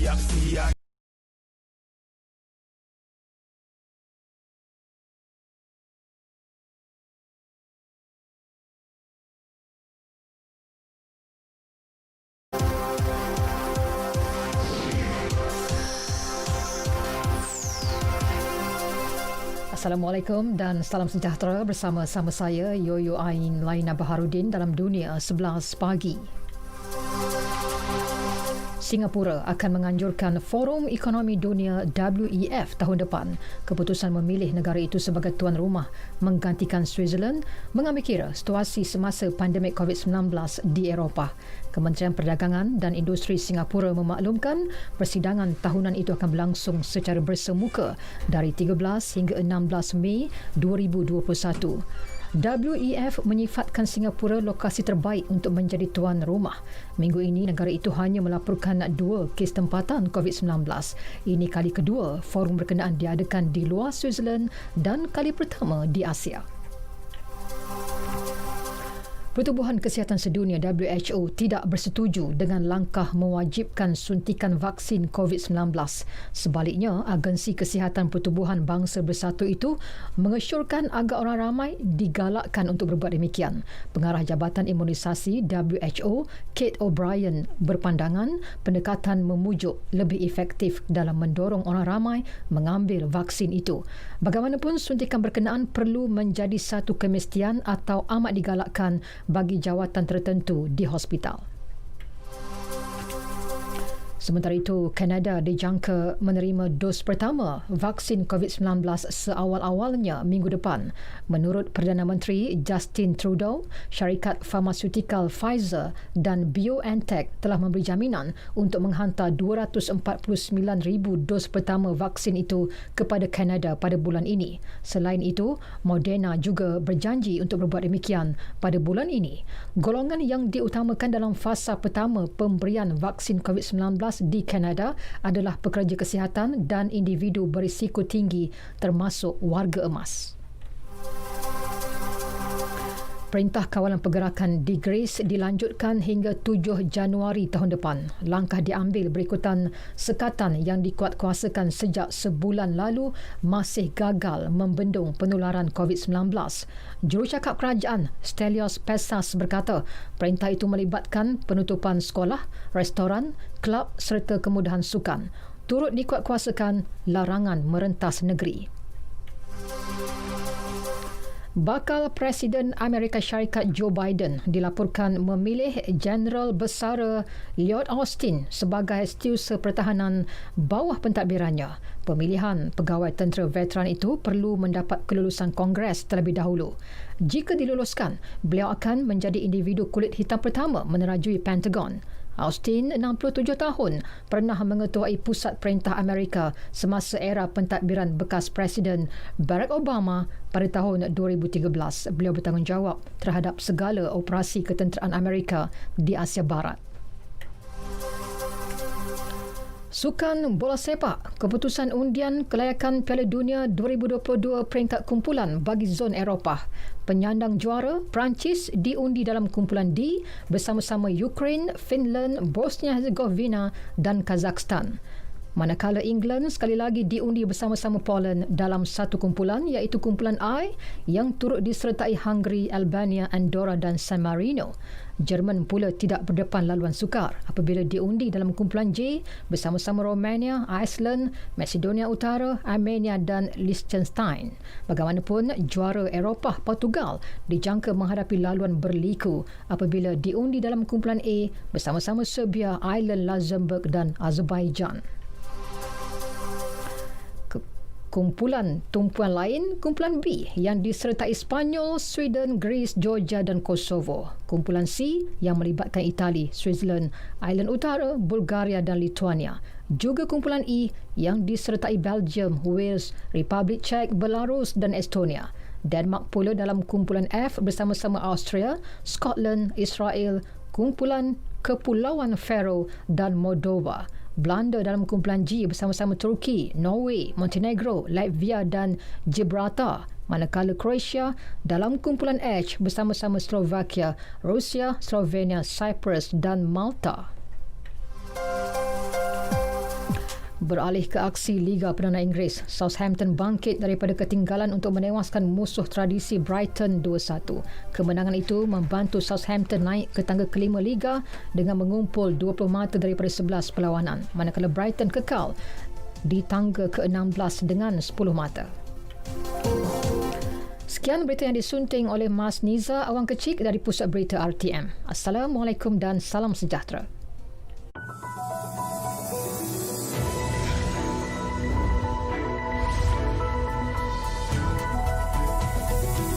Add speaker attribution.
Speaker 1: siap-siap.
Speaker 2: Assalamualaikum dan salam sejahtera bersama-sama saya Yoyo Ain Laina Baharudin dalam Dunia 11 Pagi. Singapura akan menganjurkan Forum Ekonomi Dunia WEF tahun depan. Keputusan memilih negara itu sebagai tuan rumah menggantikan Switzerland mengambil kira situasi semasa pandemik COVID-19 di Eropah. Kementerian Perdagangan dan Industri Singapura memaklumkan persidangan tahunan itu akan berlangsung secara bersemuka dari 13 hingga 16 Mei 2021. WEF menyifatkan Singapura lokasi terbaik untuk menjadi tuan rumah. Minggu ini, negara itu hanya melaporkan 2 kes tempatan COVID-19. Ini kali kedua forum berkenaan diadakan di luar Switzerland dan kali pertama di Asia. Pertubuhan Kesihatan Sedunia WHO tidak bersetuju dengan langkah mewajibkan suntikan vaksin COVID-19. Sebaliknya, Agensi Kesihatan Pertubuhan Bangsa Bersatu itu mengesyorkan agar orang ramai digalakkan untuk berbuat demikian. Pengarah Jabatan Imunisasi WHO, Kate O'Brien, berpandangan pendekatan memujuk lebih efektif dalam mendorong orang ramai mengambil vaksin itu. Bagaimanapun, suntikan berkenaan perlu menjadi satu kemestian atau amat digalakkan bagi jawatan tertentu di hospital. Sementara itu, Kanada dijangka menerima dos pertama vaksin COVID-19 seawal-awalnya minggu depan. Menurut Perdana Menteri Justin Trudeau, syarikat farmasutikal Pfizer dan BioNTech telah memberi jaminan untuk menghantar 249,000 dos pertama vaksin itu kepada Kanada pada bulan ini. Selain itu, Moderna juga berjanji untuk berbuat demikian pada bulan ini. Golongan yang diutamakan dalam fasa pertama pemberian vaksin COVID-19 di Kanada adalah pekerja kesihatan dan individu berisiko tinggi termasuk warga emas. Perintah Kawalan Pergerakan di Greece dilanjutkan hingga 7 Januari tahun depan. Langkah diambil berikutan sekatan yang dikuatkuasakan sejak sebulan lalu masih gagal membendung penularan COVID-19. Jurucakap kerajaan Stelios Pesas berkata, perintah itu melibatkan penutupan sekolah, restoran, kelab serta kemudahan sukan. Turut dikuatkuasakan larangan merentas negeri. Bakal Presiden Amerika Syarikat Joe Biden dilaporkan memilih Jeneral Besar Lloyd Austin sebagai Setiausaha Pertahanan bawah pentadbirannya. Pemilihan pegawai tentera veteran itu perlu mendapat kelulusan Kongres terlebih dahulu. Jika diluluskan, beliau akan menjadi individu kulit hitam pertama menerajui Pentagon. Austin, 67 tahun, pernah mengetuai Pusat Perintah Amerika semasa era pentadbiran bekas Presiden Barack Obama pada tahun 2013. Beliau bertanggungjawab terhadap segala operasi ketenteraan Amerika di Asia Barat. Sukan bola sepak, keputusan undian kelayakan Piala Dunia 2022 peringkat kumpulan bagi zon Eropah. Penyandang juara Perancis diundi dalam kumpulan D bersama-sama Ukraine, Finland, Bosnia-Herzegovina dan Kazakhstan. Manakala England sekali lagi diundi bersama-sama Poland dalam satu kumpulan iaitu kumpulan I yang turut disertai Hungary, Albania, Andorra dan San Marino. Jerman pula tidak berdepan laluan sukar apabila diundi dalam kumpulan J bersama-sama Romania, Iceland, Macedonia Utara, Armenia dan Liechtenstein. Bagaimanapun, juara Eropah Portugal dijangka menghadapi laluan berliku apabila diundi dalam kumpulan A bersama-sama Serbia, Ireland, Luxembourg dan Azerbaijan. Kumpulan tumpuan lain, kumpulan B yang disertai Sepanyol, Sweden, Greece, Georgia dan Kosovo. Kumpulan C yang melibatkan Itali, Switzerland, Ireland Utara, Bulgaria dan Lithuania. Juga kumpulan E yang disertai Belgium, Wales, Republik Czech, Belarus dan Estonia. Denmark pula dalam kumpulan F bersama-sama Austria, Scotland, Israel, kumpulan Kepulauan Faroe dan Moldova. Belanda dalam kumpulan G bersama-sama Turki, Norway, Montenegro, Latvia dan Gibraltar. Manakala Croatia dalam kumpulan H bersama-sama Slovakia, Rusia, Slovenia, Cyprus dan Malta. Beralih ke aksi Liga Perdana Inggeris, Southampton bangkit daripada ketinggalan untuk menewaskan musuh tradisi Brighton 2-1. Kemenangan itu membantu Southampton naik ke tangga kelima Liga dengan mengumpul 20 mata daripada 11 perlawanan, manakala Brighton kekal di tangga ke-16 dengan 10 mata. Sekian berita yang disunting oleh Mas Niza Awang Kecik dari Pusat Berita RTM. Assalamualaikum dan salam sejahtera.